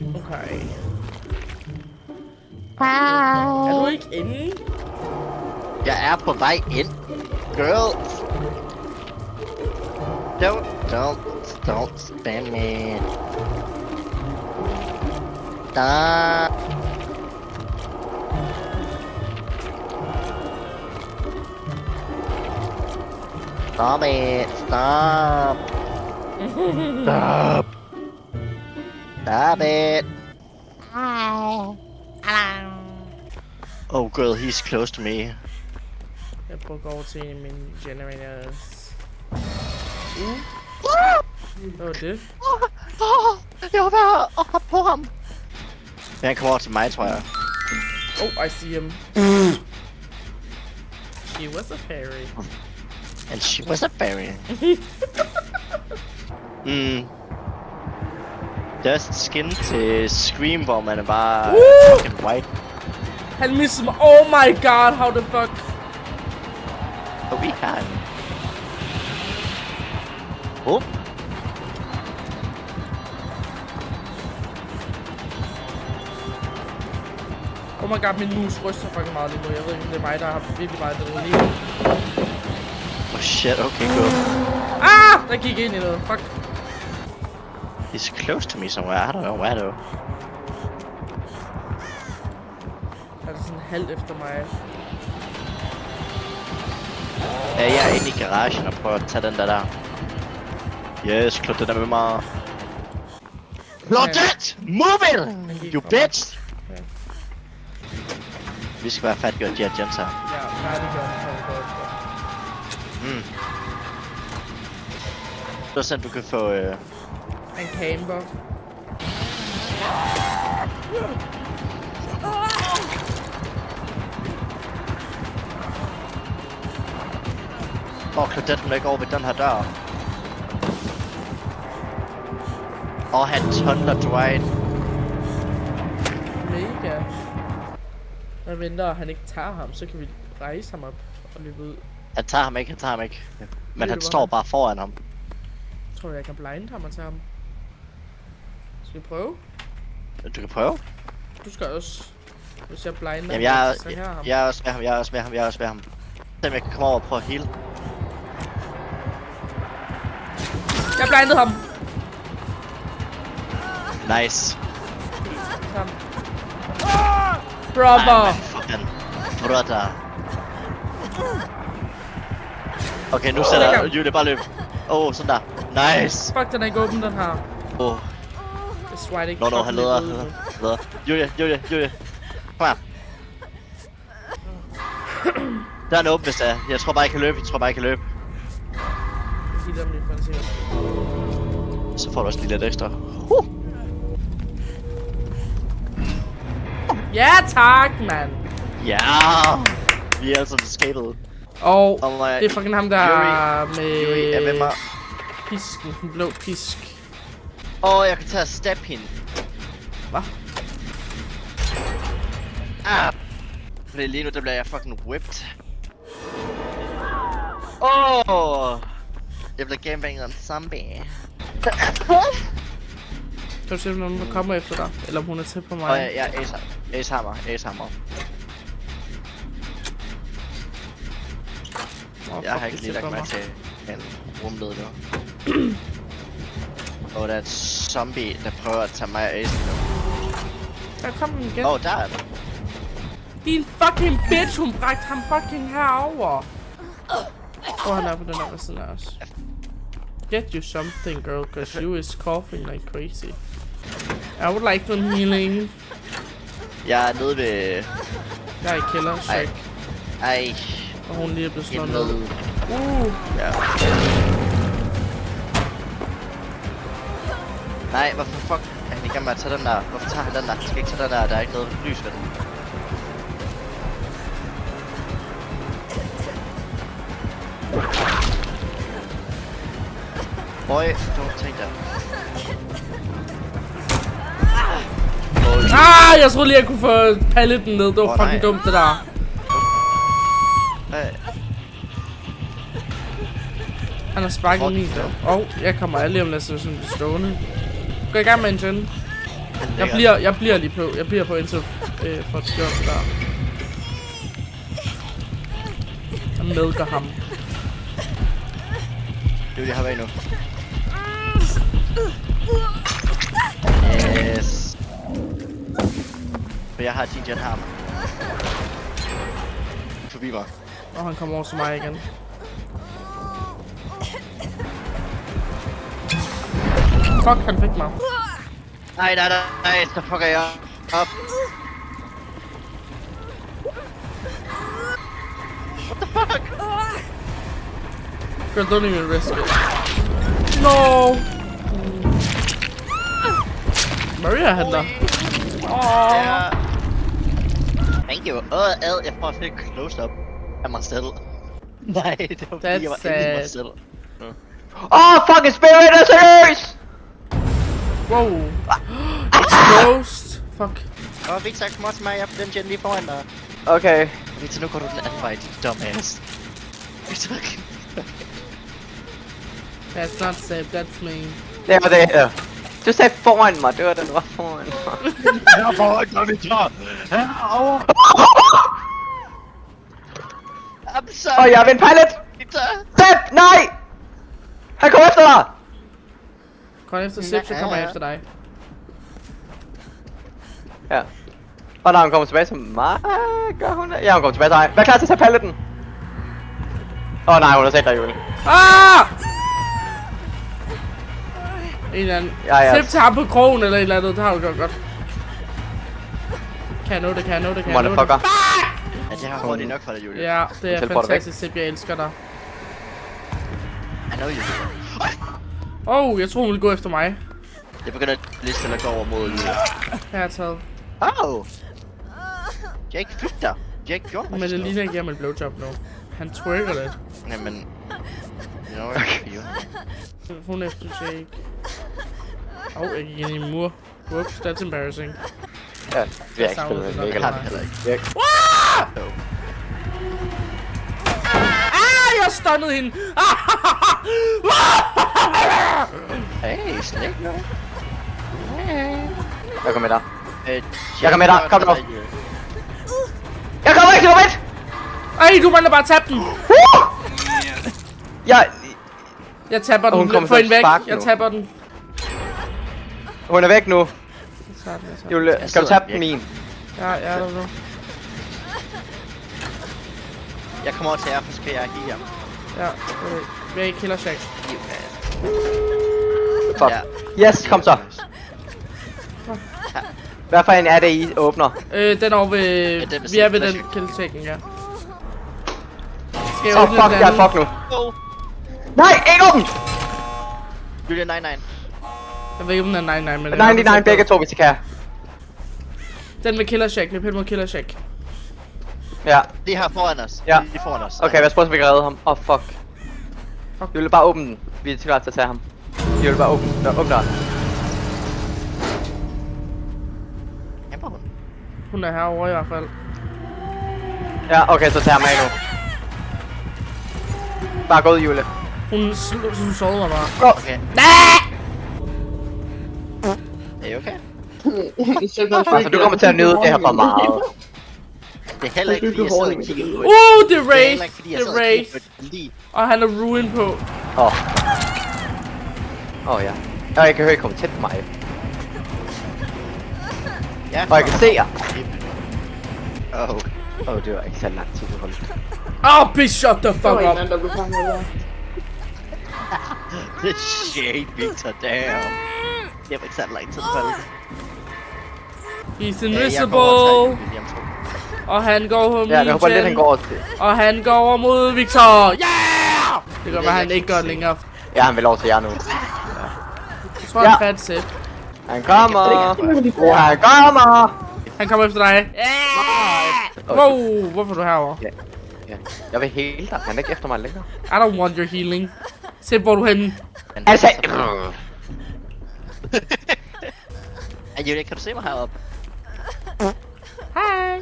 Okay. Hej. Er du ikke inde? Jeg er på vej ind. Girls. Don't spam it. Da. Stop it. Stop. Stop. Stop it. Hej. Oh girl, he's close to me. Jeg prøver at gå over til en af mine generators. Hvad var det? Jeg var ved at hoppe på ham. Han kommer over til mig, tror jeg. Oh, I see him. She was a fairy. And she was a fairy. Det er også et skin til Scream, hvor man er bare fucking white. Han missede mig. Oh my god, how the fuck? Og vi har den. Oh. Oh my god, min mus ryster fucking meget lige nu. Jeg ved ikke, om det er mig, der har virkelig meget adrenalin. Oh shit, okay, go. Ah! Der gik ind i noget. Fuck. He's close to me somewhere. I don't know where though. Han er sådan halvt efter mig. Ja, jeg er inde i garagen og prøver at tage den der. Yes, klop den der med mig. Claudette! Move it! You bitch! Okay. Vi skal være færdiggjort de her gens her. Ja, færdiggjort. Så vi går efter. Det er sådan, du kan få... En camper. Claudette, hun er ikke over ved den her dør. Han tunnler Dwight. Mega. Jeg venter, han ikke tager ham, så kan vi rejse ham op og løbe ud. Han tager ham ikke. Men han du, står bare foran ham. Tror du, jeg kan blinde ham og tage ham? Skal vi prøve? Du kan prøve. Du skal også. Hvis jeg blinder Jamen, jeg er også med ham. Se om jeg kan komme over og prøve at heal. Jeg blindede ham! Nice. Kom. Brother! Fucking brother. Okay, nu sætter Julie bare løb. Sådan der. Nice. Fuck, den er ikke åben, den her. Det er swipe ikke. Han leder. Julie. Kom her. Der er en åben, hvis det er. Jeg tror bare, jeg kan løbe. Jeg healer dem lige for en sikker. Så får du også lige lidt ekstra. Ja, tak, mand! Ja! Vi er altså escaped. Og det er fucking ham, der med Yuri er med mig. pisken, den blå pisk. Jeg kan tage og stab hende. Hvad? Fordi lige nu, der bliver jeg fucking whipped. Jeg bliver gamebanget om zombie. Kan du se, om nogen kommer efter dig? Eller om hun er tæt på mig? Jeg Ace hammer. Jeg har ikke lige lagt mig til en rumled nu. Der er et zombie, der prøver at tage mig og Ace nu. Der kom den igen. Der er den. Din fucking bitch, hun bragte ham fucking herover. Han er på den her siden af os. Get you something, girl, cause you is coughing like crazy. I would like some healing. Jeg er nede ved... Jeg er i kælder, check. Ej. Og hun lige er blevet slået ned. Ja. Nej, hvorfor fuck er han i gang med at tage den der? Hvorfor tager han den der? Han skal ikke tage den der, der er ikke noget lys ved den. Boy, don't take that. Jeg troede lige, jeg kunne få palleten ned. Det var fucking dumt, det der. Han har sparket min der. Jeg kommer lige om lidt, så sådan stående. Gå i gang med en gen. Jeg bliver lige på. Jeg bliver på indtil for at gøre det der. Jeg medger ham. Det er jeg har været nu. Yes. For jeg har DJ Hammer. Forbi mig. Og han kommer over til mig igen. Fuck, han fik mig. Nej, så fucker jeg op. What the fuck? Girl, don't even risk it. No! Maria handler. Yeah. Thank you. Jeg får lidt close up af mig selv. Nej, det var fordi, jeg var inde i mig selv. Fucking spirit er seriøs! Wow. Exposed. Fuck. Victor, kom også til mig. Jeg er på den gen lige foran dig. Okay. Victor, nu går du den anden vej, din dumbass. Victor, That's not safe, that's me. Det var det her. Du sagde foran mig, det var den, der var foran mig. jeg er foran dig, Victor. Herovre. I'm sorry. Og jeg vil en pilot! Victor. Sepp, nej! Han kommer efter dig! Kom efter Sip, så kommer jeg efter dig. Ja. Og når hun kommer tilbage til mig, gør hun det? Ja, hun kommer tilbage til dig. Vær klar til at tage palleten. Nej, hun har set dig, Julie. Ah! En eller anden. Ja. Sip til ham på krogen eller et eller andet, det har du gjort godt. Kan jeg nå det, kan jeg nå det, kan jeg nå det? Motherfucker. Altså, jeg har hurtigt nok for dig, Julie. Ja, det er teleporter fantastisk, Sip, jeg elsker dig. I know you do. Jeg tror hun vil gå efter mig. Jeg begynder lige til at gå over mod Julie. Jeg har taget. Jake, flyt dig. Jake gjorde Men det ligner ikke, jeg med blowjob nu. Han twerker lidt. Jamen... You know, okay. Hun efter Jake. Jeg gik ind i en mur. Whoops, that's embarrassing. Ja, vi har ikke spillet med mega langt. Heller ikke. Jeg stunnede hende! Hey, slæk nu. Jeg kommer med dig. Jeg kommer med dig, kom nu. Jeg kommer ikke til moment! Ej, du mangler bare at tabe den! Jeg tapper den. Få hende væk. Jeg tapper den. Hun er væk nu. Jeg Julie, skal du tabe den min? Ja, jeg er der nu. Jeg kommer over til jer, for skal jeg give jer. Ja, okay. Væk, killer check. Fuck. Yes, kom så. Hvad for en er det, I åbner? Den over ved... Vi er ved den killchecken, ja. Skal jeg åbne Fuck, den jeg anden? fuck nu. Nej, ikke åben! Julie, nej. Jeg ved ikke, om den er 99, men... 99, begge to, hvis I kan. Den med killer check, vi piller mod killer check. Ja. De her foran os. Ja. De foran os. Okay, hvad spørgsmål vi kan redde ham? Fuck. Du vil bare åbne den. Vi er klar til at tage ham. Du vil bare åbne den. Åbne den. Kæmper hun? Hun er herovre i hvert fald. Ja, okay, så tager ham af nu. Bare gå ud, Julie. Hun sovede mig bare. Gå! Okay. Er I okay? Altså, du kommer til at nyde det her for meget. Det er heller ikke, fordi jeg sidder og kigger på Det er Det er Wraith. heller ikke, fordi jeg Det sidder er og kigger Wraith. på lige. Og han er ruin på. Ja. Jeg kan høre, I kommer tæt på mig. Ja. Og jeg kan se jer. Oh. Det var ikke så lang tid, du holdt. Bitch, shut the fuck up. The shade, Victor, damn. Det var ikke så lang tid, vel? He's invisible. Og han går mod Ja, jeg håber lidt, han går over til. Og han går over mod Victor. Yeah! Det gør, at han ikke gør det længere. Ja, han vil over til jer nu. Jeg tror, han er fat Sip. Han kommer. Han kommer. Han kommer efter dig. Yeah! Wow, hvorfor er du herovre? Ja. Jeg vil hele dig. Han er ikke efter mig længere. I don't want your healing. Sip, hvor er du henne? Altså. Julie, kan du se mig heroppe? Hej. Hej.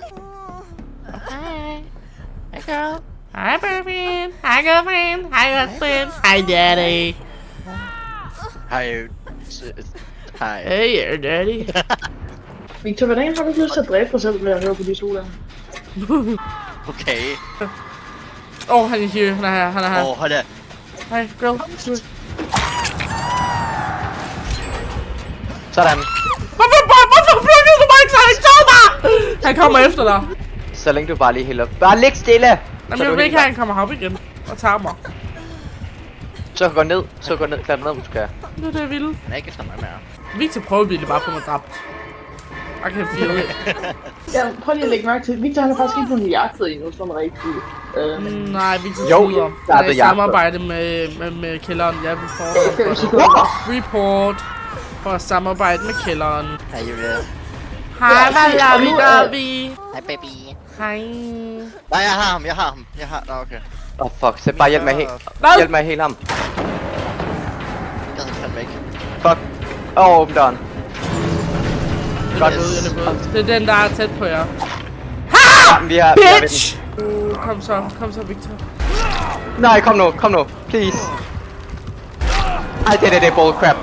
Hej, girl. Hej, boyfriend. Hej, girlfriend. Hej, husband. Hej, daddy. Hej. Hej. Hey, daddy. Victor, hvordan har du ikke lyst til at dræbe dig selv ved at høre på de soler? Okay. Han er her, han er her. Hold da. Hej, girl. Sådan. Hvorfor plukkede du mig ikke, så han ikke tog mig? Han kommer efter dig. Så længe du bare lige hælder. Bare lig stille! Jamen, jeg vil ikke have, at han kommer herop igen og tager mig. Så gå ned. Klat ned, hvis du kan. Det er det, jeg ville. Han er ikke efter mig mere. Victor prøvede virkelig bare at få mig dræbt. I can feel it. Ja, prøv lige at lægge mærke til. Victor han har faktisk ikke blevet jagtet endnu, sådan rigtigt. Nej, Victor Jo, skyder. der er Han er i det jagtet. samarbejde med kælderen. Jeg vil Det var få sekunder. report for at samarbejde med kælderen. Hej, Julia. Hej, hvad og laver vi, nu gør er- vi? Hej, baby. Hej. Nej, jeg har ham. Nå, okay. Fuck. Så bare hjælp mig helt. Hvad? Hjælp mig helt ham. Jeg havde fandme ikke. Fuck. Åbn døren. Godt. Det er den, der er tæt på jer. Ja, vi har Bitch! Kom så, Victor. Nej, kom nu. Please. Ej, det er bullcrap.